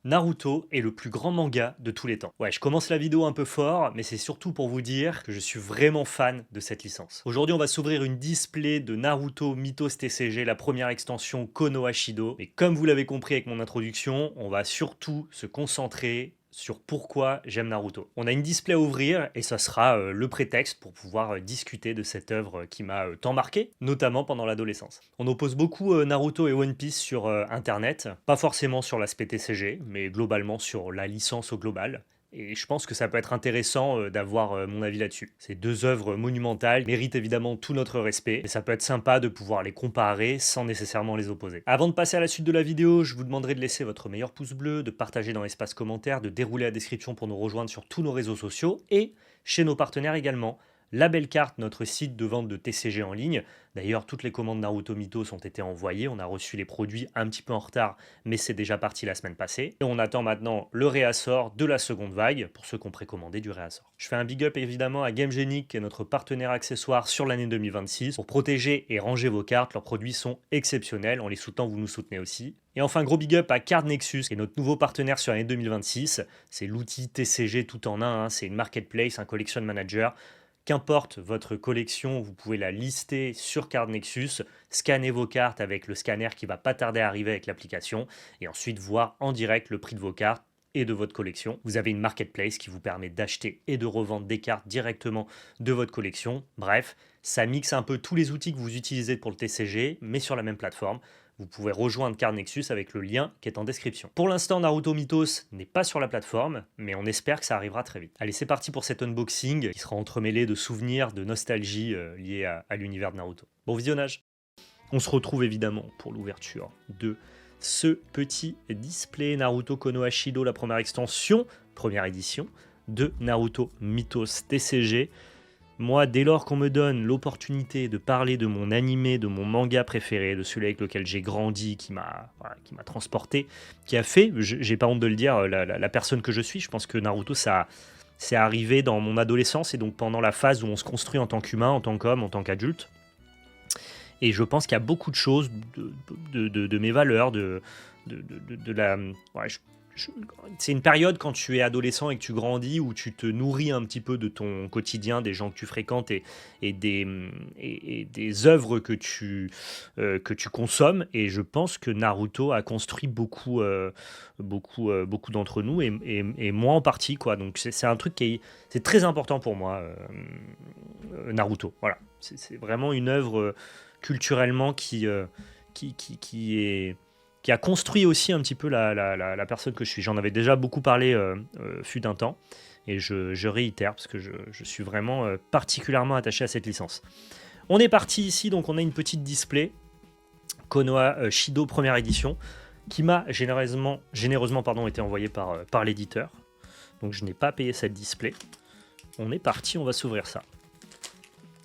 Naruto est le plus grand manga de tous les temps. Ouais, je commence la vidéo un peu fort, mais c'est surtout pour vous dire que je suis vraiment fan de cette licence. Aujourd'hui, on va s'ouvrir une display de Naruto Mythos TCG, la première extension Konoha Shido. Et comme vous l'avez compris avec mon introduction, on va surtout se concentrer sur pourquoi j'aime Naruto. On a une display à ouvrir et ça sera le prétexte pour pouvoir discuter de cette œuvre qui m'a tant marqué, notamment pendant l'adolescence. On oppose beaucoup Naruto et One Piece sur internet, pas forcément sur l'aspect TCG, mais globalement sur la licence au global. Et je pense que ça peut être intéressant d'avoir mon avis là-dessus. Ces deux œuvres monumentales méritent évidemment tout notre respect, et ça peut être sympa de pouvoir les comparer sans nécessairement les opposer. Avant de passer à la suite de la vidéo, je vous demanderai de laisser votre meilleur pouce bleu, de partager dans l'espace commentaire, de dérouler la description pour nous rejoindre sur tous nos réseaux sociaux, et chez nos partenaires également. La Belle Carte, notre site de vente de TCG en ligne. D'ailleurs, toutes les commandes Naruto Mythos ont été envoyées. On a reçu les produits un petit peu en retard, mais c'est déjà parti la semaine passée. Et on attend maintenant le réassort de la seconde vague pour ceux qui ont précommandé du réassort. Je fais un big up évidemment à GameGenic, qui est notre partenaire accessoire sur l'année 2026. Pour protéger et ranger vos cartes, leurs produits sont exceptionnels. En les soutenant, vous nous soutenez aussi. Et enfin, gros big up à Card Nexus, qui est notre nouveau partenaire sur l'année 2026. C'est l'outil TCG tout en un. C'est une marketplace, un collection manager. Qu'importe votre collection, vous pouvez la lister sur Card Nexus, scanner vos cartes avec le scanner qui va pas tarder à arriver avec l'application, et ensuite voir en direct le prix de vos cartes et de votre collection. Vous avez une marketplace qui vous permet d'acheter et de revendre des cartes directement de votre collection. Bref, ça mixe un peu tous les outils que vous utilisez pour le TCG, mais sur la même plateforme. Vous pouvez rejoindre Card Nexus avec le lien qui est en description. Pour l'instant, Naruto Mythos n'est pas sur la plateforme, mais on espère que ça arrivera très vite. Allez, c'est parti pour cet unboxing qui sera entremêlé de souvenirs, de nostalgie liés à l'univers de Naruto. Bon visionnage. On se retrouve évidemment pour l'ouverture de ce petit display Naruto Konoha Shido, la première extension, première édition de Naruto Mythos TCG. Moi, dès lors qu'on me donne l'opportunité de parler de mon animé, de mon manga préféré, de celui avec lequel j'ai grandi, qui m'a transporté, qui a fait, j'ai pas honte de le dire, la personne que je suis, je pense que Naruto, ça c'est arrivé dans mon adolescence et donc pendant la phase où on se construit en tant qu'humain, en tant qu'homme, en tant qu'adulte. Et je pense qu'il y a beaucoup de choses de mes valeurs, de la... Ouais, c'est une période quand tu es adolescent et que tu grandis où tu te nourris un petit peu de ton quotidien, des gens que tu fréquentes et des œuvres que tu consommes. Et je pense que Naruto a construit beaucoup d'entre nous et moi en partie, quoi. Donc c'est un truc c'est très important pour moi, Naruto. Voilà, c'est vraiment une œuvre culturellement qui a construit aussi un petit peu la personne que je suis. J'en avais déjà beaucoup parlé fut un temps, et je réitère parce que je suis vraiment particulièrement attaché à cette licence. On est parti ici, donc on a une petite display Konoha Shido première édition qui m'a généreusement été envoyée par l'éditeur. Donc je n'ai pas payé cette display. On est parti, on va s'ouvrir ça.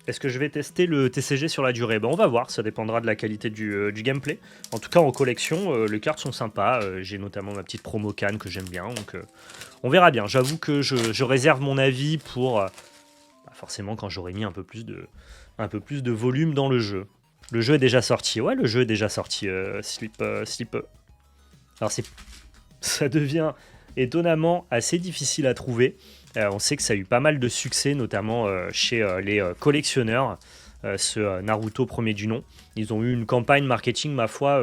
Est-ce que je vais tester le TCG sur la durée? On va voir, ça dépendra de la qualité du gameplay. En tout cas, en collection, les cartes sont sympas. J'ai notamment ma petite promo canne que j'aime bien, donc on verra bien. J'avoue que je réserve mon avis pour forcément quand j'aurai mis un peu plus de volume dans le jeu. Le jeu est déjà sorti. Ouais, le jeu est déjà sorti, Sleep. Alors ça devient étonnamment assez difficile à trouver. On sait que ça a eu pas mal de succès, notamment chez les collectionneurs, ce Naruto premier du nom. Ils ont eu une campagne marketing, ma foi,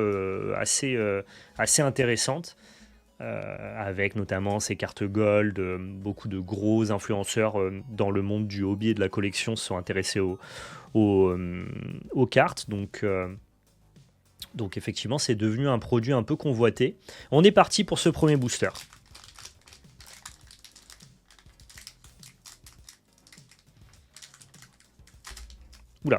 assez intéressante, avec notamment ces cartes gold. Beaucoup de gros influenceurs dans le monde du hobby et de la collection se sont intéressés aux cartes. Donc effectivement, c'est devenu un produit un peu convoité. On est parti pour ce premier booster. Oula.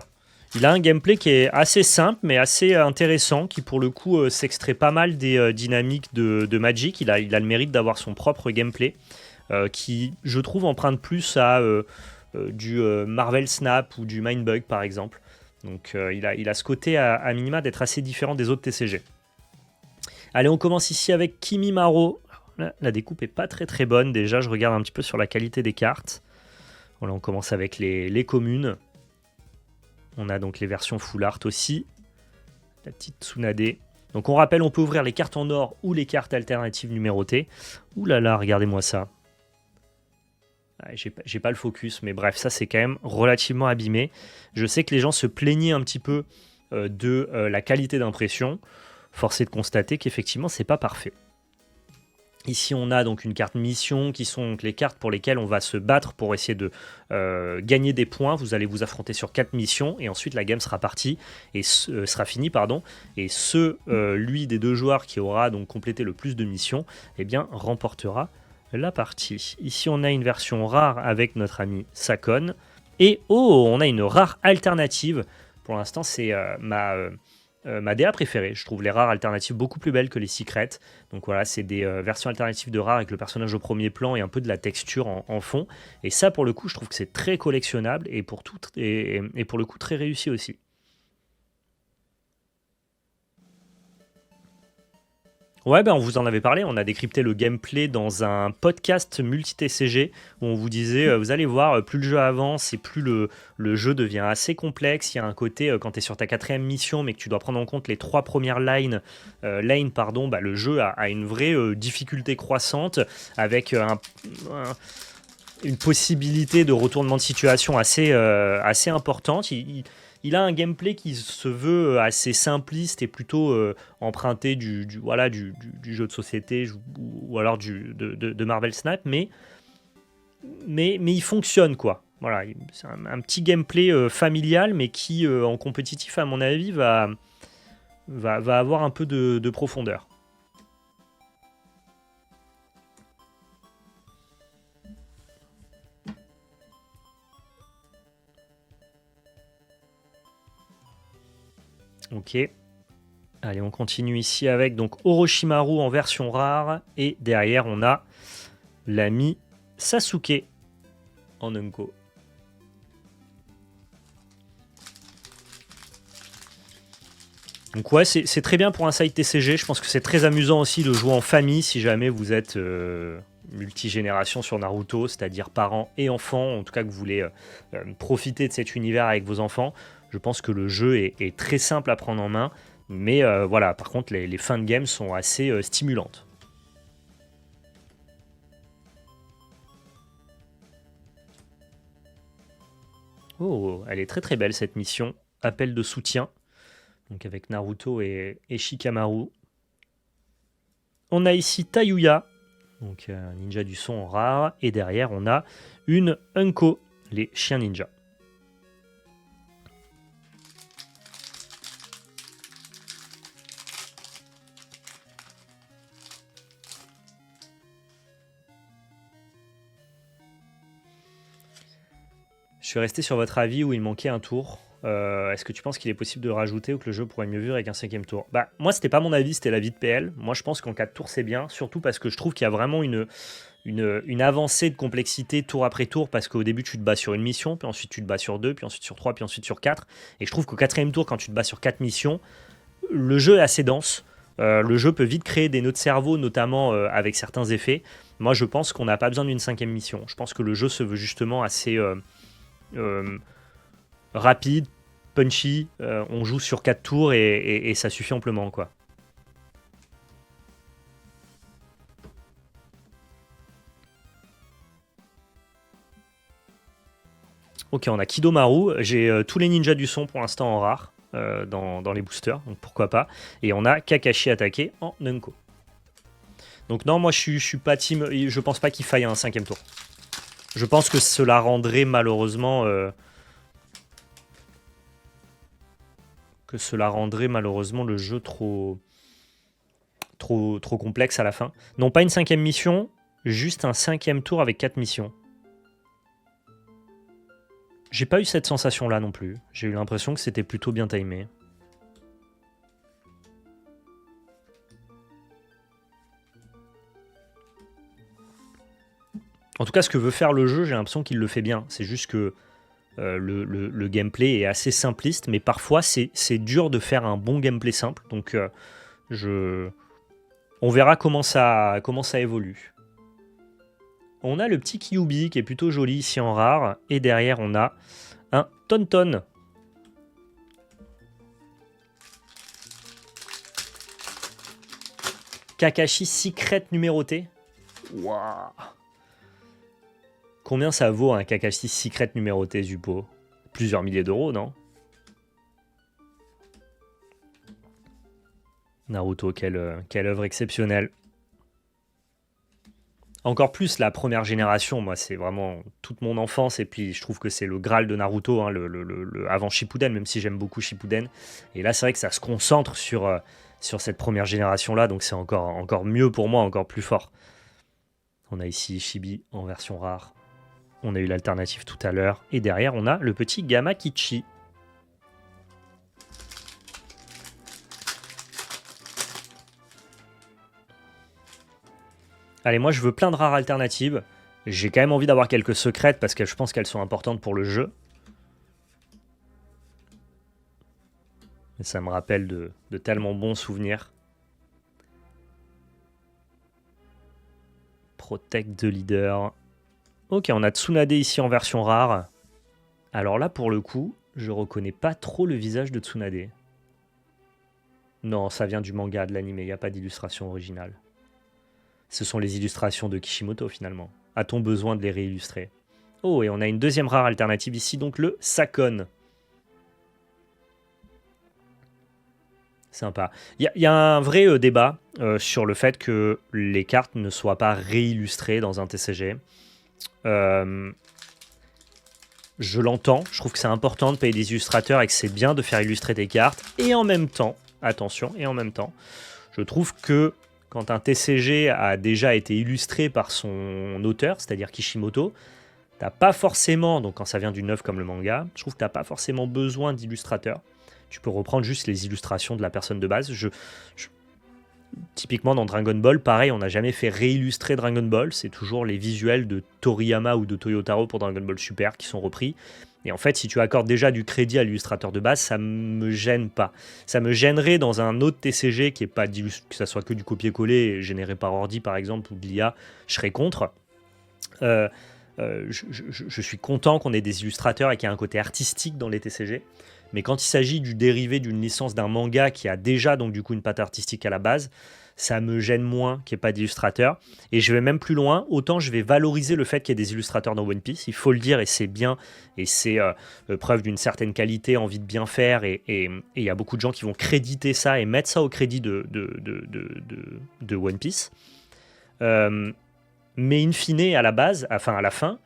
Il a un gameplay qui est assez simple mais assez intéressant, qui pour le coup s'extrait pas mal des dynamiques de Magic. Il a le mérite d'avoir son propre gameplay qui, je trouve, emprunte plus à du Marvel Snap ou du Mindbug par exemple. Donc il a ce côté à minima d'être assez différent des autres TCG. Allez, on commence ici avec Kimimaro. La découpe est pas très très bonne. Déjà, je regarde un petit peu sur la qualité des cartes. Voilà, on commence avec les communes. On a donc les versions full art aussi. La petite Tsunade Donc on rappelle, on peut ouvrir les cartes en or ou les cartes alternatives numérotées. Ouh là là, regardez-moi ça. Ouais, j'ai pas le focus, mais bref, ça c'est quand même relativement abîmé. Je sais que les gens se plaignaient un petit peu de la qualité d'impression. Force est de constater qu'effectivement, c'est pas parfait. Ici, on a donc une carte mission qui sont donc les cartes pour lesquelles on va se battre pour essayer de gagner des points. Vous allez vous affronter sur 4 missions et ensuite la game sera partie et sera finie, pardon. Et lui des deux joueurs qui aura donc complété le plus de missions, eh bien remportera la partie. Ici, on a une version rare avec notre ami Sakon et on a une rare alternative. Pour l'instant, c'est ma DA préférée. Je trouve les rares alternatives beaucoup plus belles que les secrets. Donc voilà, c'est des versions alternatives de rares avec le personnage au premier plan et un peu de la texture en fond. Et ça, pour le coup, je trouve que c'est très collectionnable et pour le coup très réussi aussi. Ouais, ben on vous en avait parlé, on a décrypté le gameplay dans un podcast multi-TCG où on vous disait, vous allez voir, plus le jeu avance et plus le jeu devient assez complexe. Il y a un côté, quand tu es sur ta quatrième mission mais que tu dois prendre en compte les trois premières lanes, pardon, bah, le jeu a une vraie difficulté croissante avec une possibilité de retournement de situation assez importante. Il a un gameplay qui se veut assez simpliste et plutôt emprunté du jeu de société ou alors de Marvel Snap, mais il fonctionne quoi. Voilà, c'est un petit gameplay familial, mais qui en compétitif, à mon avis, va avoir un peu de profondeur. Ok. Allez, on continue ici avec donc Orochimaru en version rare. Et derrière, on a l'ami Sasuke en Unko. Donc ouais, c'est très bien pour un side TCG. Je pense que c'est très amusant aussi de jouer en famille si jamais vous êtes multigénération sur Naruto, c'est-à-dire parents et enfants, en tout cas que vous voulez profiter de cet univers avec vos enfants. Je pense que le jeu est très simple à prendre en main, mais voilà, par contre les fins de game sont assez stimulantes. Oh, elle est très très belle cette mission. Appel de soutien, donc avec Naruto et Shikamaru. On a ici Tayuya, donc un ninja du son en rare, et derrière on a une Unko, les chiens ninja. Je suis resté sur votre avis où il manquait un tour. Est-ce que tu penses qu'il est possible de rajouter ou que le jeu pourrait mieux vivre avec un cinquième tour? Bah, moi, c'était pas mon avis, c'était l'avis de PL. Moi, je pense qu'en 4 tours, c'est bien, surtout parce que je trouve qu'il y a vraiment une avancée de complexité tour après tour, parce qu'au début, tu te bats sur une mission, puis ensuite, tu te bats sur 2, puis ensuite sur 3, puis ensuite sur 4. Et je trouve qu'au quatrième tour, quand tu te bats sur 4 missions, le jeu est assez dense. Le jeu peut vite créer des nœuds de cerveau, notamment avec certains effets. Moi, je pense qu'on n'a pas besoin d'une cinquième mission. Je pense que le jeu se veut justement assez euh, rapide, punchy. On joue sur 4 tours et ça suffit amplement, quoi. Ok, on a Kidomaru. J'ai tous les ninjas du son pour l'instant en rare dans les boosters, donc pourquoi pas. Et on a Kakashi attaqué en Nunko. Donc non, moi je suis pas team. Je pense pas qu'il faille un cinquième tour. Je pense que cela rendrait malheureusement le jeu trop complexe à la fin. Non, pas une cinquième mission, juste un cinquième tour avec 4 missions. J'ai pas eu cette sensation là non plus. J'ai eu l'impression que c'était plutôt bien timé. En tout cas, ce que veut faire le jeu, j'ai l'impression qu'il le fait bien. C'est juste que le gameplay est assez simpliste, mais parfois c'est dur de faire un bon gameplay simple. Donc on verra comment ça évolue. On a le petit Kyubi qui est plutôt joli ici en rare, et derrière on a un Tonton. Kakashi Secret numéroté. Waouh. Combien ça vaut un Kakashi Secret numéroté, Zupo? Plusieurs milliers d'euros, non? Naruto, quelle œuvre exceptionnelle. Encore plus la première génération, moi c'est vraiment toute mon enfance et puis je trouve que c'est le Graal de Naruto, hein, avant Shippuden, même si j'aime beaucoup Shippuden. Et là c'est vrai que ça se concentre sur cette première génération là, donc c'est encore mieux pour moi, encore plus fort. On a ici Chibi en version rare, on a eu l'alternative tout à l'heure, et derrière on a le petit Gamakichi. Allez, moi je veux plein de rares alternatives. J'ai quand même envie d'avoir quelques secrètes parce que je pense qu'elles sont importantes pour le jeu. Et ça me rappelle de tellement bons souvenirs. Protect de leader. Ok, on a Tsunade ici en version rare. Alors là, pour le coup, je reconnais pas trop le visage de Tsunade. Non, ça vient du manga, de l'anime, il n'y a pas d'illustration originale. Ce sont les illustrations de Kishimoto finalement. A-t-on besoin de les réillustrer? Oh, et on a une deuxième rare alternative ici, donc le Sakon. Sympa. Il y a un vrai débat sur le fait que les cartes ne soient pas réillustrées dans un TCG. Je l'entends, je trouve que c'est important de payer des illustrateurs et que c'est bien de faire illustrer des cartes. Et en même temps, attention, et en même temps, je trouve que quand un TCG a déjà été illustré par son auteur, c'est-à-dire Kishimoto, t'as pas forcément, donc quand ça vient d'une œuvre comme le manga, je trouve que t'as pas forcément besoin d'illustrateurs. Tu peux reprendre juste les illustrations de la personne de base. Typiquement dans Dragon Ball, pareil, on n'a jamais fait réillustrer Dragon Ball, c'est toujours les visuels de Toriyama ou de Toyotaro pour Dragon Ball Super qui sont repris. Et en fait, si tu accordes déjà du crédit à l'illustrateur de base, ça me gêne pas. Ça me gênerait dans un autre TCG qui est pas que ça soit que du copier-coller généré par ordi par exemple ou de l'IA, je serais contre. Je suis content qu'on ait des illustrateurs et qu'il y ait un côté artistique dans les TCG. Mais quand il s'agit du dérivé d'une licence d'un manga qui a déjà donc du coup une patte artistique à la base, ça me gêne moins qu'il n'y ait pas d'illustrateurs. Et je vais même plus loin, autant je vais valoriser le fait qu'il y ait des illustrateurs dans One Piece, il faut le dire, et c'est bien, et c'est preuve d'une certaine qualité, envie de bien faire, et il y a beaucoup de gens qui vont créditer ça et mettre ça au crédit de One Piece. Mais in fine, à la fin,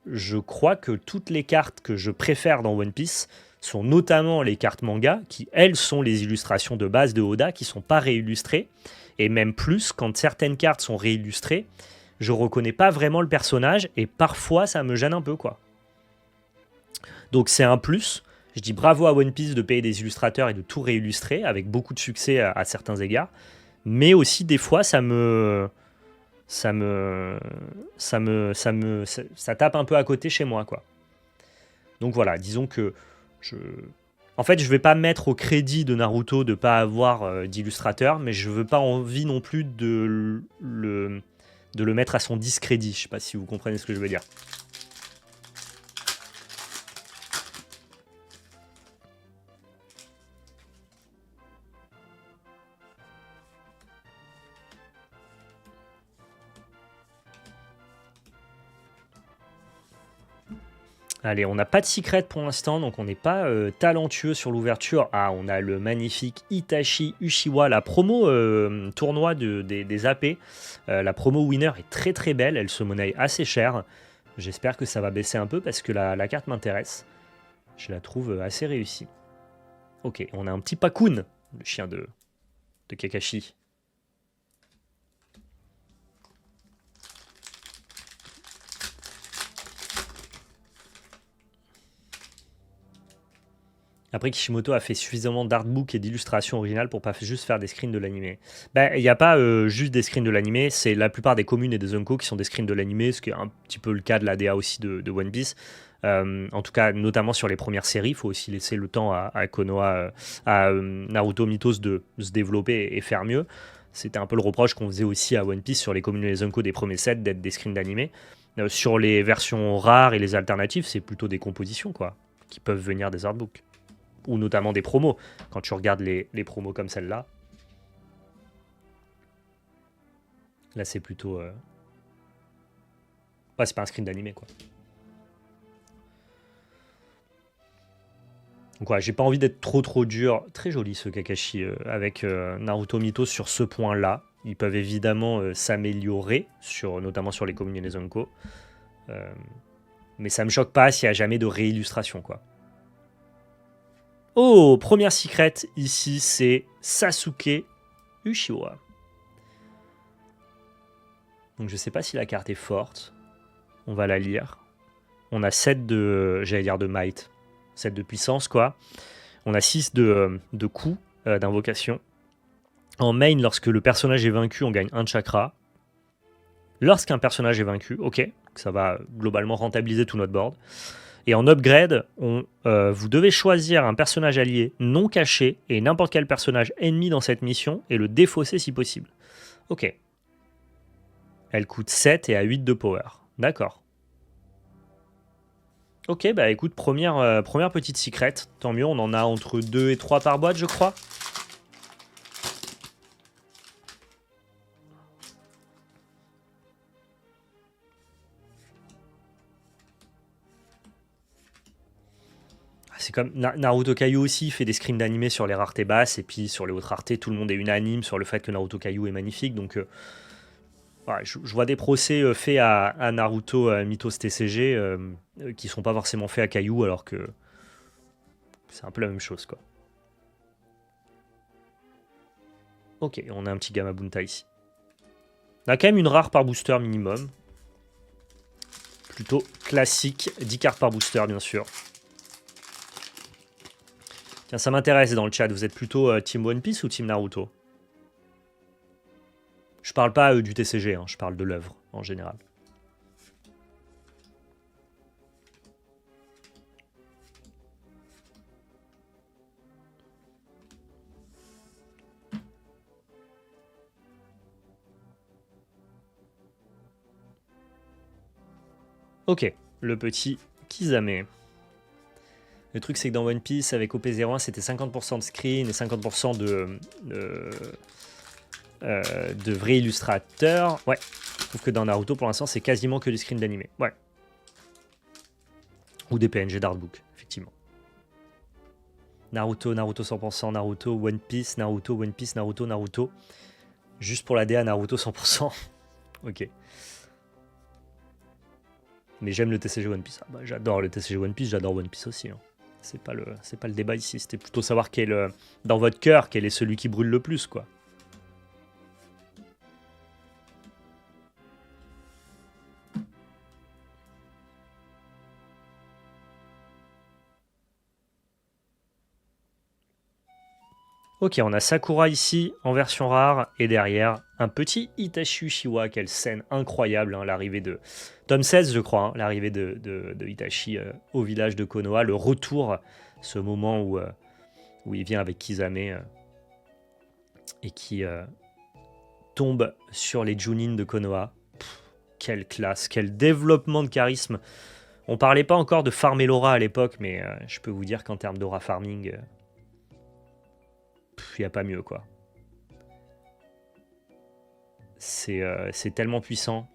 je crois que toutes les cartes que je préfère dans One Piece sont notamment les cartes manga, qui elles sont les illustrations de base de Oda, qui ne sont pas réillustrées, et même plus, quand certaines cartes sont réillustrées, je reconnais pas vraiment le personnage, et parfois ça me gêne un peu, quoi. Donc c'est un plus, je dis bravo à One Piece de payer des illustrateurs et de tout réillustrer, avec beaucoup de succès à certains égards, mais aussi des fois ça tape un peu à côté chez moi, quoi. Donc voilà, disons que en fait, je vais pas mettre au crédit de Naruto de pas avoir d'illustrateur, mais je veux pas envie non plus de le mettre à son discrédit. Je sais pas si vous comprenez ce que je veux dire. Allez, on n'a pas de secret pour l'instant, donc on n'est pas talentueux sur l'ouverture. Ah, on a le magnifique Itachi Uchiwa, la promo tournoi des AP. La promo winner est très très belle, elle se monnaie assez cher. J'espère que ça va baisser un peu parce que la carte m'intéresse. Je la trouve assez réussie. Ok, on a un petit Pakun, le chien de Kakashi. Après, Kishimoto a fait suffisamment d'artbook et d'illustrations originales pour pas juste faire des screens de l'animé. Ben, il n'y a pas juste des screens de l'animé, c'est la plupart des communes et des Unko qui sont des screens de l'animé, ce qui est un petit peu le cas de la DA aussi de One Piece. En tout cas, notamment sur les premières séries, il faut aussi laisser le temps à Konoha, à Naruto Mythos de se développer et faire mieux. C'était un peu le reproche qu'on faisait aussi à One Piece sur les communes et les Unko des premiers sets d'être des screens d'animé. Sur les versions rares et les alternatives, c'est plutôt des compositions, quoi, qui peuvent venir des artbooks. Ou notamment des promos. Quand tu regardes les promos comme celle-là. Là, c'est plutôt... Ouais, c'est pas un screen d'animé, quoi. Donc ouais, j'ai pas envie d'être trop dur. Très joli ce Kakashi avec Naruto Mito sur ce point-là. Ils peuvent évidemment s'améliorer, notamment sur les combinaisons Zonko. Mais ça me choque pas s'il n'y a jamais de réillustration, quoi. Oh, première secret ici, c'est Sasuke Uchiwa. Donc je sais pas si la carte est forte. On va la lire. On a 7 de, j'allais dire de might, 7 de puissance, quoi. On a 6 de coups d'invocation. En main, lorsque le personnage est vaincu, on gagne 1 de chakra. Lorsqu'un personnage est vaincu, ok, ça va globalement rentabiliser tout notre board. Et en upgrade, vous devez choisir un personnage allié non caché et n'importe quel personnage ennemi dans cette mission et le défausser si possible. Ok. Elle coûte 7 et a 8 de power. D'accord. Ok, bah écoute, première petite secret. Tant mieux, on en a entre 2 et 3 par boîte, je crois. C'est comme Naruto Kaiju aussi fait des screens d'animé sur les raretés basses et puis sur les hautes raretés, tout le monde est unanime sur le fait que Naruto Kaiju est magnifique. Donc ouais, je vois des procès faits à Naruto Mythos TCG qui sont pas forcément faits à Kaiju alors que c'est un peu la même chose, quoi. Ok, on a un petit Gamabunta ici. On a quand même une rare par booster minimum. Plutôt classique, 10 cartes par booster bien sûr. Tiens, ça m'intéresse dans le chat, vous êtes plutôt Team One Piece ou Team Naruto? Je parle pas du TCG, hein, je parle de l'œuvre en général. Ok, le petit Kizame. Le truc, c'est que dans One Piece, avec OP01, c'était 50% de screen et 50% de vrais illustrateurs. Ouais, je trouve que dans Naruto, pour l'instant, c'est quasiment que du screen d'animé. Ouais. Ou des PNG d'artbook, effectivement. Naruto, Naruto 100%, Naruto, One Piece, Naruto, One Piece, Naruto, Naruto. Juste pour la DA, Naruto 100%. Ok. Mais j'aime le TCG One Piece. Ah bah, j'adore le TCG One Piece, j'adore One Piece aussi. Hein. C'est pas le débat ici. C'était plutôt savoir dans votre cœur, quel est celui qui brûle le plus, quoi. Ok, on a Sakura ici en version rare et derrière un petit Itachi Uchiwa. Quelle scène incroyable, hein, l'arrivée de tome 16, je crois, hein, l'arrivée de Itachi au village de Konoha, le retour, ce moment où il vient avec Kisame et qui tombe sur les Junin de Konoha. Pff, quelle classe, quel développement de charisme. On parlait pas encore de farmer l'aura à l'époque, mais je peux vous dire qu'en termes d'aura farming, il n'y a pas mieux, quoi. C'est tellement puissant.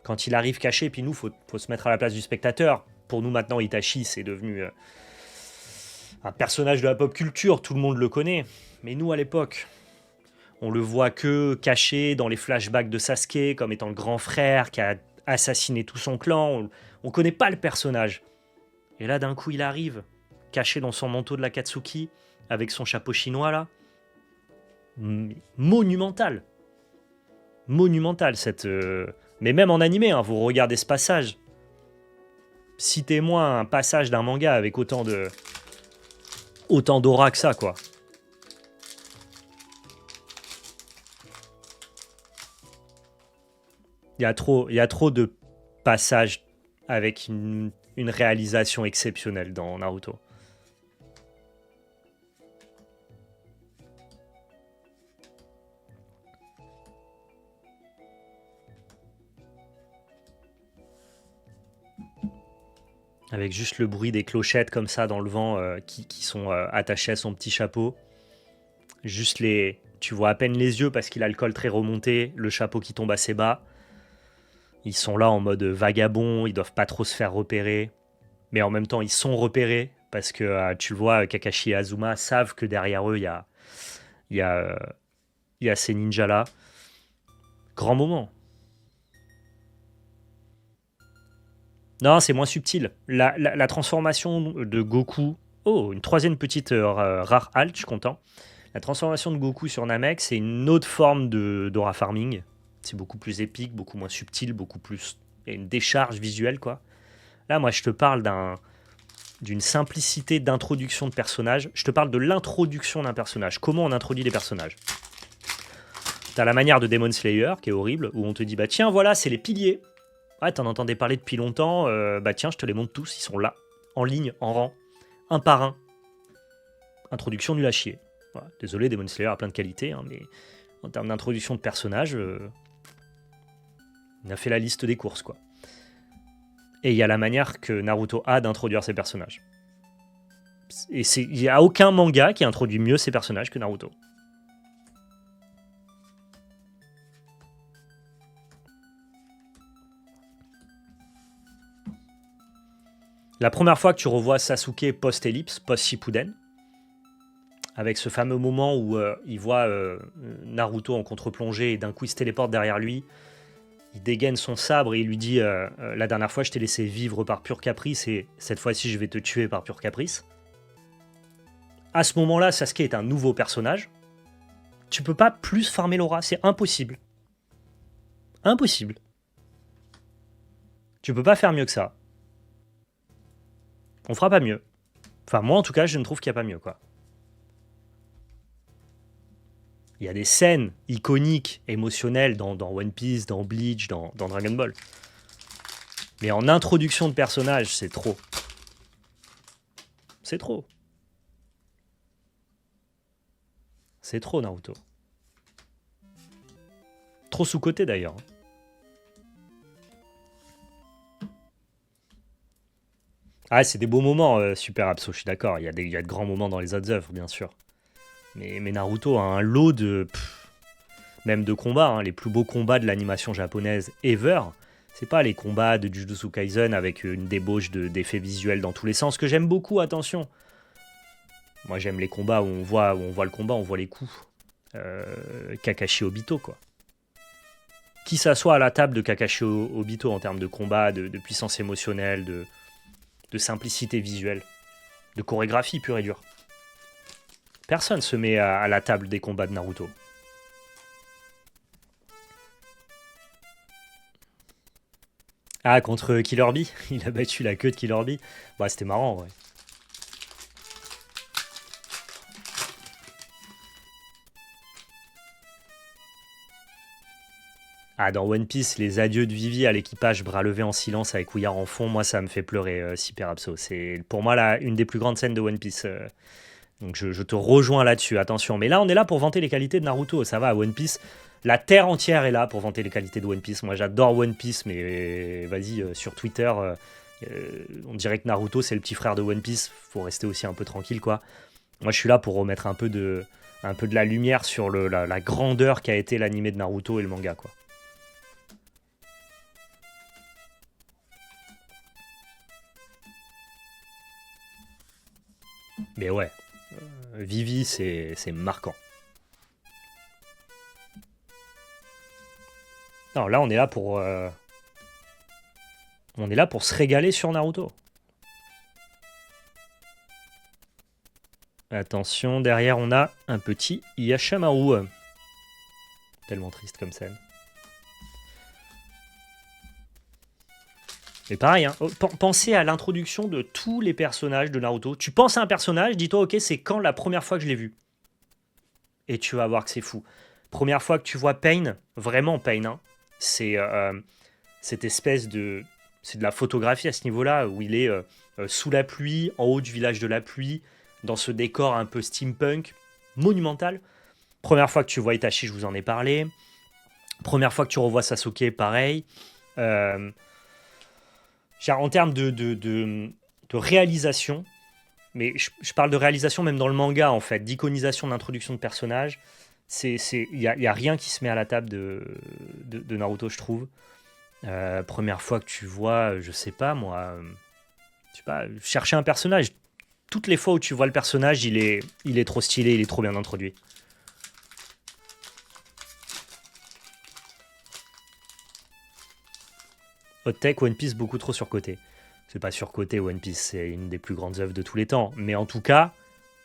Quand il arrive caché, puis nous, faut se mettre à la place du spectateur. Pour nous, maintenant, Itachi, c'est devenu un personnage de la pop culture. Tout le monde le connaît. Mais nous, à l'époque, on le voit que caché dans les flashbacks de Sasuke, comme étant le grand frère qui a assassiné tout son clan. On connaît pas le personnage. Et là, d'un coup, il arrive, caché dans son manteau de l'Akatsuki, avec son chapeau chinois, là. Monumental. Monumental, cette... Mais même en animé, hein, vous regardez ce passage. Citez-moi un passage d'un manga avec autant d'aura que ça, quoi. Il y a trop de passages avec une réalisation exceptionnelle dans Naruto. Avec juste le bruit des clochettes comme ça dans le vent qui sont attachées à son petit chapeau. Juste les Tu vois à peine les yeux parce qu'il a le col très remonté, le chapeau qui tombe assez bas. Ils sont là en mode vagabond, ils doivent pas trop se faire repérer. Mais en même temps, ils sont repérés parce que tu le vois, Kakashi et Azuma savent que derrière eux, il y a, il y a ces ninjas-là. Grand moment. Non, c'est moins subtil. La transformation de Goku. Oh, une troisième petite rare halt, je suis content. La transformation de Goku sur Namek, c'est une autre forme d'aura farming. C'est beaucoup plus épique, beaucoup moins subtil, beaucoup plus. Il y a une décharge visuelle, quoi. Là, moi, je te parle d'une simplicité d'introduction de personnage. Je te parle de l'introduction d'un personnage. Comment on introduit les personnages. T'as la manière de Demon Slayer, qui est horrible, où on te dit, bah tiens, voilà, c'est les piliers. Ouais, t'en entendais parler depuis longtemps, bah tiens, je te les montre tous, ils sont là, en ligne, en rang, un par un. Introduction nul à chier. Voilà. Désolé, Demon Slayer a plein de qualités, hein, mais en termes d'introduction de personnages, on a fait la liste des courses, quoi. Et il y a la manière que Naruto a d'introduire ses personnages. Et il n'y a aucun manga qui introduit mieux ses personnages que Naruto. La première fois que tu revois Sasuke post-ellipse, post-Shippuden, avec ce fameux moment où il voit Naruto en contre-plongée et d'un coup il se téléporte derrière lui, il dégaine son sabre et il lui dit la dernière fois je t'ai laissé vivre par pur caprice et cette fois-ci je vais te tuer par pur caprice. À ce moment-là, Sasuke est un nouveau personnage. Tu peux pas plus farmer l'aura, c'est impossible. Impossible. Tu peux pas faire mieux que ça. On fera pas mieux. Enfin, moi en tout cas, je ne trouve qu'il n'y a pas mieux, quoi. Il y a des scènes iconiques, émotionnelles dans One Piece, dans Bleach, dans Dragon Ball. Mais en introduction de personnage, c'est trop. C'est trop. C'est trop, Naruto. Trop sous-coté, d'ailleurs. Ah, c'est des beaux moments, Super Abso, je suis d'accord. Il y a de grands moments dans les autres œuvres, bien sûr. Mais Naruto a un lot de... même de combats, hein, les plus beaux combats de l'animation japonaise ever. C'est pas les combats de Jujutsu Kaisen avec une débauche d'effets visuels dans tous les sens, que j'aime beaucoup, attention. Moi j'aime les combats où on voit le combat, on voit les coups. Kakashi Obito, quoi. Qui s'assoit à la table de Kakashi Obito en termes de combat, de puissance émotionnelle, de simplicité visuelle, de chorégraphie pure et dure. Personne se met à la table des combats de Naruto. Ah, contre Killer Bee. Il a battu la queue de Killer Bee. Bah, c'était marrant, ouais. Ah, dans One Piece, les adieux de Vivi à l'équipage bras levés en silence avec Ouillard en fond, moi, ça me fait pleurer, Super Abso. C'est pour moi là, une des plus grandes scènes de One Piece. Donc je te rejoins là-dessus, attention. Mais là, on est là pour vanter les qualités de Naruto. Ça va, One Piece, la terre entière est là pour vanter les qualités de One Piece. Moi, j'adore One Piece, mais vas-y, sur Twitter, on dirait que Naruto, c'est le petit frère de One Piece. Faut rester aussi un peu tranquille, quoi. Moi, je suis là pour remettre un peu de la lumière sur la grandeur qu'a été l'animé de Naruto et le manga, quoi. Mais ouais, Vivi, c'est marquant. Non, là, on est là pour se régaler sur Naruto. Attention, derrière, on a un petit Yashamaru. Tellement triste comme scène. Mais pareil, hein, pensez à l'introduction de tous les personnages de Naruto. Tu penses à un personnage, dis-toi, ok, c'est quand la première fois que je l'ai vu. Et tu vas voir que c'est fou. Première fois que tu vois Pain, vraiment Pain, hein, c'est cette espèce de... C'est de la photographie à ce niveau-là, où il est sous la pluie, en haut du village de la pluie, dans ce décor un peu steampunk, monumental. Première fois que tu vois Itachi, je vous en ai parlé. Première fois que tu revois Sasuke, pareil. En termes de réalisation, mais je parle de réalisation même dans le manga, en fait, d'iconisation, d'introduction de personnages, y a rien qui se met à la table de Naruto, je trouve. Première fois que tu vois, je sais pas moi, je sais pas, chercher un personnage. Toutes les fois où tu vois le personnage, il est trop stylé, il est trop bien introduit. Hot Tech, One Piece, beaucoup trop surcoté. C'est pas surcoté, One Piece, c'est une des plus grandes œuvres de tous les temps. Mais en tout cas,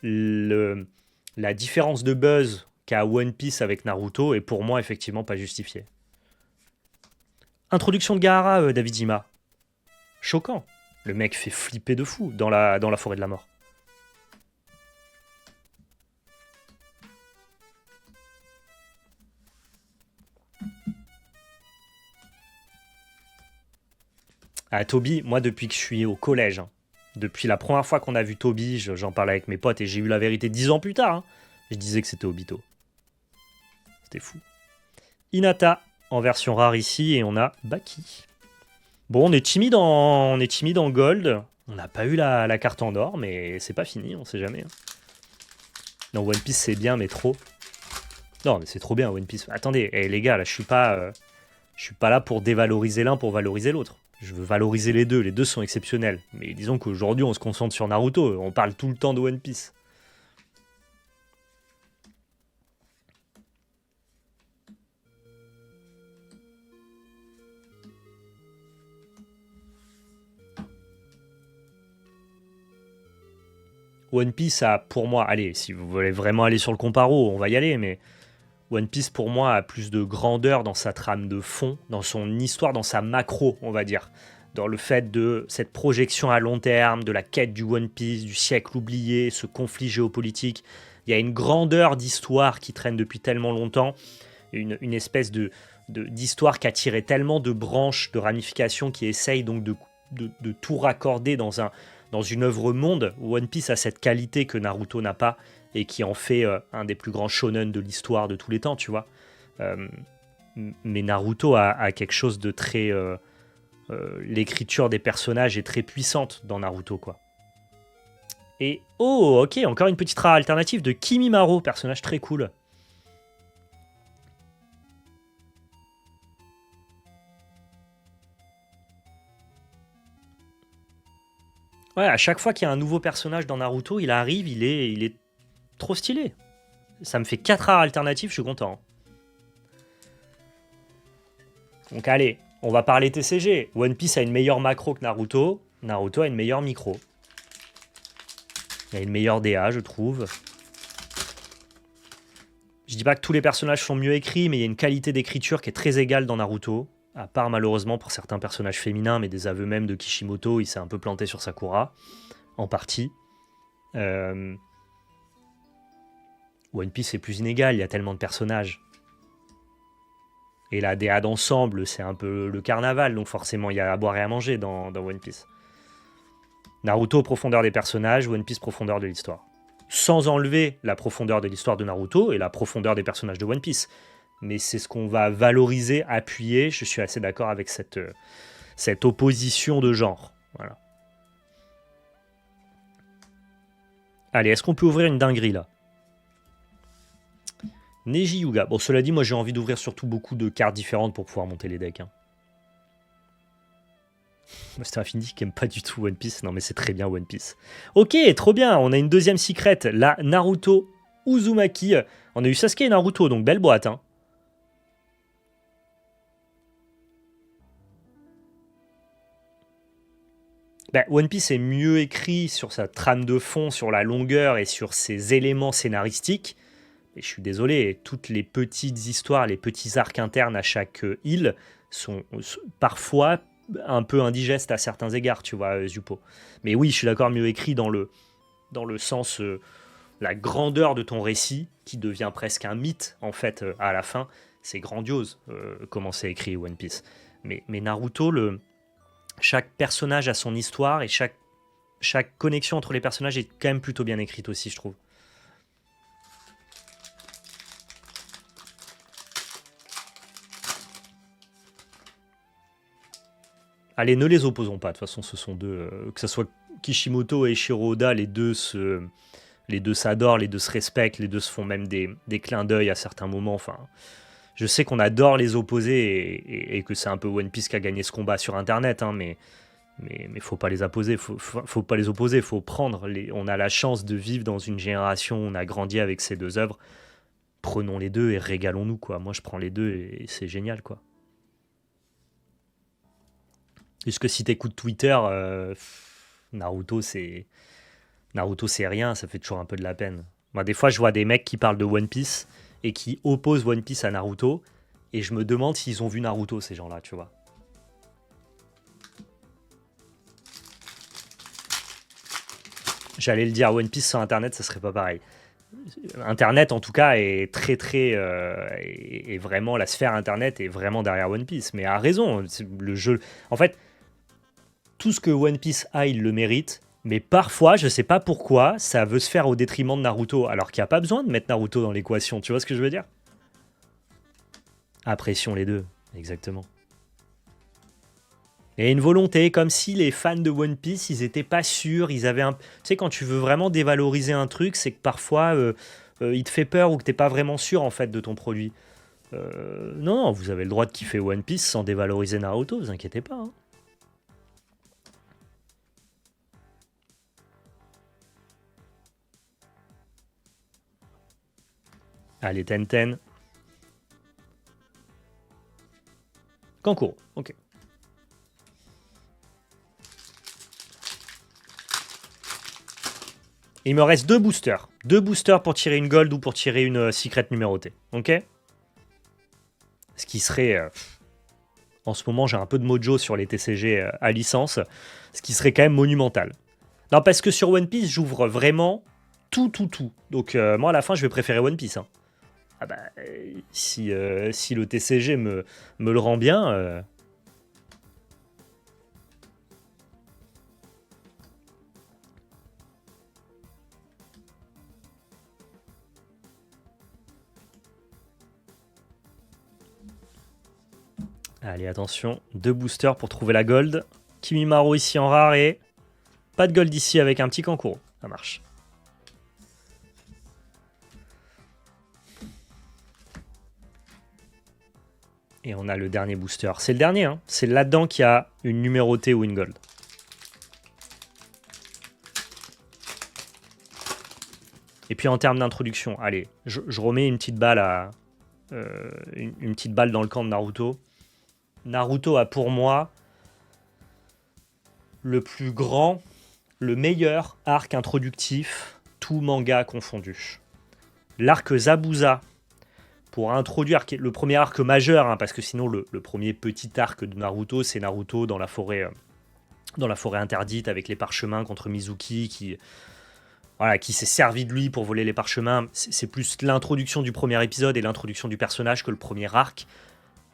la différence de buzz qu'a One Piece avec Naruto est pour moi effectivement pas justifiée. Introduction de Gaara, David Jima. Choquant. Le mec fait flipper de fou dans la forêt de la mort. Ah, Toby, moi depuis que je suis au collège, hein, depuis la première fois qu'on a vu Toby, j'en parlais avec mes potes et j'ai eu la vérité 10 ans plus tard. Hein, je disais que c'était Obito. C'était fou. Hinata en version rare ici et on a Baki. Bon, on est timide en gold. On n'a pas eu la carte en or, mais c'est pas fini, on sait jamais. Hein. Non, One Piece c'est bien, mais trop. Non, mais c'est trop bien One Piece. Attendez, les gars, là je suis pas là pour dévaloriser l'un pour valoriser l'autre. Je veux valoriser les deux sont exceptionnels. Mais disons qu'aujourd'hui on se concentre sur Naruto, on parle tout le temps de One Piece. One Piece a, pour moi, allez, si vous voulez vraiment aller sur le comparo, on va y aller, mais One Piece, pour moi, a plus de grandeur dans sa trame de fond, dans son histoire, dans sa macro, on va dire. Dans le fait de cette projection à long terme, de la quête du One Piece, du siècle oublié, ce conflit géopolitique. Il y a une grandeur d'histoire qui traîne depuis tellement longtemps, une espèce d'histoire qui a tiré tellement de branches, de ramifications, qui essayent donc de tout raccorder dans une œuvre monde. One Piece a cette qualité que Naruto n'a pas et qui en fait un des plus grands shonen de l'histoire de tous les temps, tu vois. Euh, mais Naruto a quelque chose de très... l'écriture des personnages est très puissante dans Naruto, quoi. Et oh, ok, encore une petite rare alternative de Kimimaro, personnage très cool. Ouais, à chaque fois qu'il y a un nouveau personnage dans Naruto, il arrive, il est trop stylé. Ça me fait 4 rares alternatives, je suis content. Donc allez, on va parler TCG. One Piece a une meilleure macro que Naruto. Naruto a une meilleure micro. Il y a une meilleure DA, je trouve. Je dis pas que tous les personnages sont mieux écrits, mais il y a une qualité d'écriture qui est très égale dans Naruto. À part malheureusement pour certains personnages féminins, mais des aveux même de Kishimoto, il s'est un peu planté sur Sakura, en partie. One Piece est plus inégal, il y a tellement de personnages. Et la DA d'ensemble, c'est un peu le carnaval, donc forcément il y a à boire et à manger dans One Piece. Naruto, profondeur des personnages, One Piece, profondeur de l'histoire. Sans enlever la profondeur de l'histoire de Naruto et la profondeur des personnages de One Piece. Mais c'est ce qu'on va valoriser, appuyer. Je suis assez d'accord avec cette opposition de genre. Voilà. Allez, est-ce qu'on peut ouvrir une dinguerie là? Neji Yuga. Bon, cela dit, moi j'ai envie d'ouvrir surtout beaucoup de cartes différentes pour pouvoir monter les decks. Hein. Master Affinity qui aime pas du tout One Piece. Non, mais c'est très bien One Piece. Ok, trop bien. On a une deuxième secret. La Naruto Uzumaki. On a eu Sasuke et Naruto, donc belle boîte. Hein. Ben, One Piece est mieux écrit sur sa trame de fond, sur la longueur et sur ses éléments scénaristiques. Et je suis désolé, toutes les petites histoires, les petits arcs internes à chaque île sont parfois un peu indigestes à certains égards, tu vois, Zupo. Mais oui, je suis d'accord, mieux écrit dans le sens, la grandeur de ton récit, qui devient presque un mythe, en fait, à la fin. C'est grandiose comment c'est écrit One Piece. Mais Naruto, chaque personnage a son histoire et chaque connexion entre les personnages est quand même plutôt bien écrite aussi, je trouve. Allez, ne les opposons pas. De toute façon, ce sont deux. Que ce soit Kishimoto et Shiro Oda, les deux Les deux s'adorent, les deux se respectent, les deux se font même des clins d'œil à certains moments. Enfin, je sais qu'on adore les opposer et que c'est un peu One Piece qui a gagné ce combat sur Internet, hein, mais faut pas les opposer, faut pas les opposer, faut prendre. On a la chance de vivre dans une génération où on a grandi avec ces deux œuvres. Prenons les deux et régalons-nous, quoi. Moi, je prends les deux et c'est génial, quoi. Puisque si t'écoutes Twitter, Naruto, c'est rien, ça fait toujours un peu de la peine. Moi, des fois, je vois des mecs qui parlent de One Piece et qui opposent One Piece à Naruto, et je me demande s'ils ont vu Naruto, ces gens-là, tu vois. J'allais le dire, One Piece sur Internet, ça serait pas pareil. Internet, en tout cas, est très, très... est vraiment, la sphère Internet est vraiment derrière One Piece. Mais a raison, le jeu... En fait, tout ce que One Piece a, il le mérite. Mais parfois, je sais pas pourquoi, ça veut se faire au détriment de Naruto. Alors qu'il n'y a pas besoin de mettre Naruto dans l'équation. Tu vois ce que je veux dire? Apprécions les deux, exactement. Et une volonté, comme si les fans de One Piece, ils étaient pas sûrs, ils avaient un... Tu sais, quand tu veux vraiment dévaloriser un truc, c'est que parfois, il te fait peur ou que t'es pas vraiment sûr, en fait, de ton produit. Non, vous avez le droit de kiffer One Piece sans dévaloriser Naruto, vous inquiétez pas. Hein. Allez, Tenten. Kankuro, ok. Il me reste deux boosters. Deux boosters pour tirer une gold ou pour tirer une secret numérotée. Ok? Ce qui serait... en ce moment, j'ai un peu de mojo sur les TCG à licence. Ce qui serait quand même monumental. Non, parce que sur One Piece, j'ouvre vraiment tout. Donc moi, à la fin, je vais préférer One Piece. Hein. Ah bah, si le TCG me le rend bien... Allez, attention, deux boosters pour trouver la gold. Kimimaro ici en rare et pas de gold ici avec un petit Kankuro. Ça marche. Et on a le dernier booster. C'est le dernier, hein. C'est là-dedans qu'il y a une numérotée ou une gold. Et puis en termes d'introduction, allez, je remets une petite balle à une petite balle dans le camp de Naruto. Naruto a pour moi le plus grand, le meilleur arc introductif, tout manga confondu. L'arc Zabuza, pour introduire le premier arc majeur, hein, parce que sinon le premier petit arc de Naruto, c'est Naruto dans la forêt interdite avec les parchemins contre Mizuki qui s'est servi de lui pour voler les parchemins. C'est plus l'introduction du premier épisode et l'introduction du personnage que le premier arc.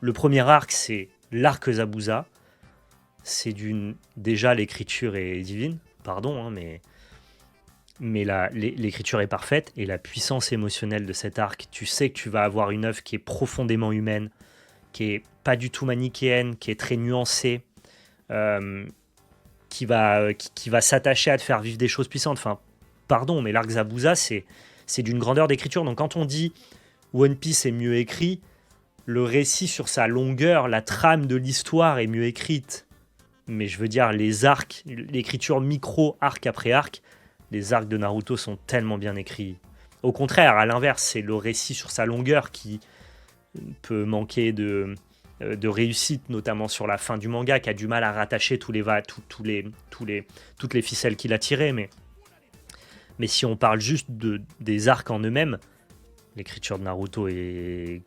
Le premier arc, c'est l'arc Zabuza. Déjà, l'écriture est divine, pardon, hein, mais l'écriture est parfaite et la puissance émotionnelle de cet arc, tu sais que tu vas avoir une œuvre qui est profondément humaine, qui est pas du tout manichéenne, qui est très nuancée, qui va s'attacher à te faire vivre des choses puissantes. Enfin, pardon, mais l'arc Zabuza, c'est d'une grandeur d'écriture. Donc quand on dit One Piece est mieux écrit, le récit sur sa longueur, la trame de l'histoire est mieux écrite. Mais je veux dire, les arcs, l'écriture micro, arc après arc, les arcs de Naruto sont tellement bien écrits. Au contraire, à l'inverse, c'est le récit sur sa longueur qui peut manquer de réussite, notamment sur la fin du manga, qui a du mal à rattacher toutes les ficelles qu'il a tirées. Mais si on parle juste des arcs en eux-mêmes, l'écriture de Naruto est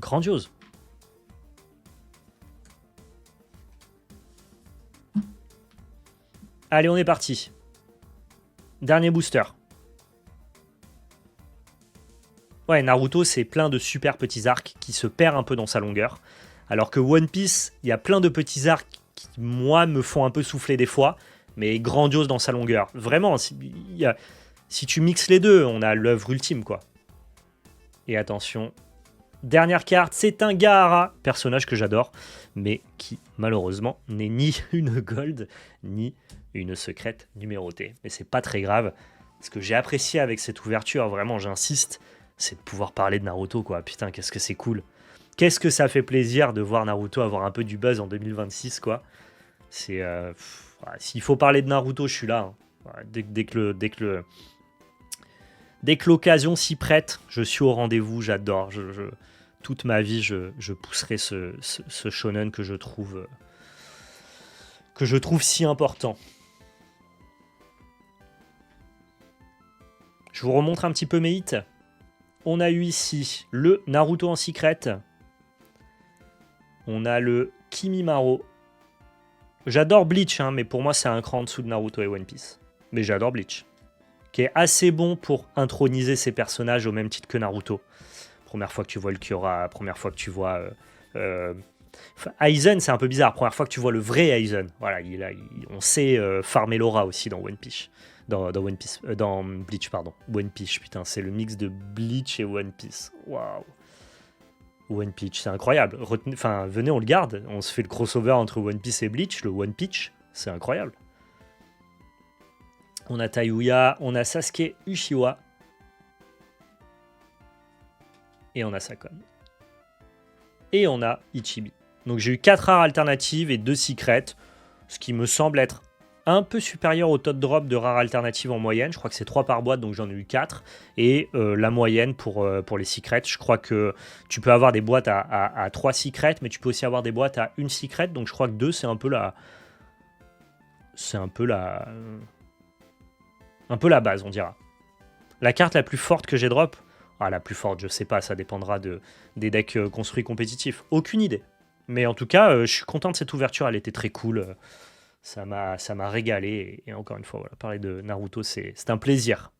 grandiose. Allez, on est parti. Dernier booster. Ouais, Naruto, c'est plein de super petits arcs qui se perdent un peu dans sa longueur. Alors que One Piece, il y a plein de petits arcs qui, moi, me font un peu souffler des fois, mais grandiose dans sa longueur. Vraiment, si tu mixes les deux, on a l'œuvre ultime, quoi. Et attention, dernière carte, c'est un Gaara, personnage que j'adore, mais qui, malheureusement, n'est ni une gold, ni une secrète numérotée. Mais c'est pas très grave, Ce que j'ai apprécié avec cette ouverture, vraiment, j'insiste, c'est de pouvoir parler de Naruto, quoi. Putain, qu'est-ce que c'est cool. Qu'est-ce que ça fait plaisir de voir Naruto avoir un peu du buzz en 2026, quoi. C'est... s'il faut parler de Naruto, je suis là. Hein. Dès que l'occasion s'y prête, je suis au rendez-vous, j'adore. Toute ma vie, je pousserai ce shonen que je trouve si important. Je vous remontre un petit peu mes hits. On a eu ici le Naruto en secret. On a le Kimimaro. J'adore Bleach, hein, mais pour moi, c'est un cran en dessous de Naruto et One Piece. Mais j'adore Bleach. Qui est assez bon pour introniser ses personnages au même titre que Naruto. Première fois que tu vois le Kyora, première fois que tu vois... Aizen, c'est un peu bizarre. Première fois que tu vois le vrai Aizen. Voilà, on sait farmer Laura aussi dans One Piece. Dans Bleach, pardon. One Piece, putain, c'est le mix de Bleach et One Piece. Waouh. One Piece, c'est incroyable. Venez, on le garde. On se fait le crossover entre One Piece et Bleach, le One Piece. C'est incroyable. On a Tayuya, on a Sasuke Uchiwa. Et on a Sakon. Et on a Ichibi. Donc j'ai eu 4 rares alternatives et 2 secrets. Ce qui me semble être un peu supérieur au top drop de rares alternatives en moyenne. Je crois que c'est 3 par boîte, donc j'en ai eu 4. Et la moyenne pour les secrets, je crois que tu peux avoir des boîtes à 3 secrets, mais tu peux aussi avoir des boîtes à 1 secret. Donc je crois que 2, c'est un peu la... C'est un peu la... Un peu la base, on dira. La carte la plus forte que j'ai drop, la plus forte, je sais pas, ça dépendra des decks construits compétitifs. Aucune idée. Mais en tout cas, je suis content de cette ouverture, elle était très cool. Ça m'a régalé. Et encore une fois, voilà, parler de Naruto, c'est un plaisir.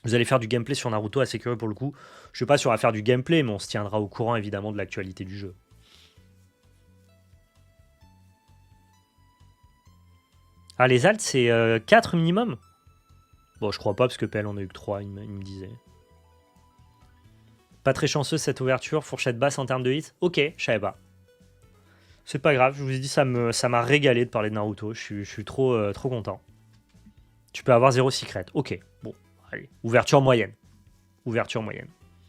Vous allez faire du gameplay sur Naruto, assez curieux pour le coup. Je sais pas si on va faire du gameplay, mais on se tiendra au courant évidemment de l'actualité du jeu. Ah, les alts, c'est 4 minimum. Bon, je crois pas, parce que PL, on a eu que 3, il me disait. Pas très chanceuse cette ouverture, fourchette basse en termes de hits. Ok, je savais pas. C'est pas grave, je vous ai dit, ça m'a régalé de parler de Naruto. Je suis trop content. Tu peux avoir 0 secret. Ok, bon, allez. Ouverture moyenne. Ouverture moyenne.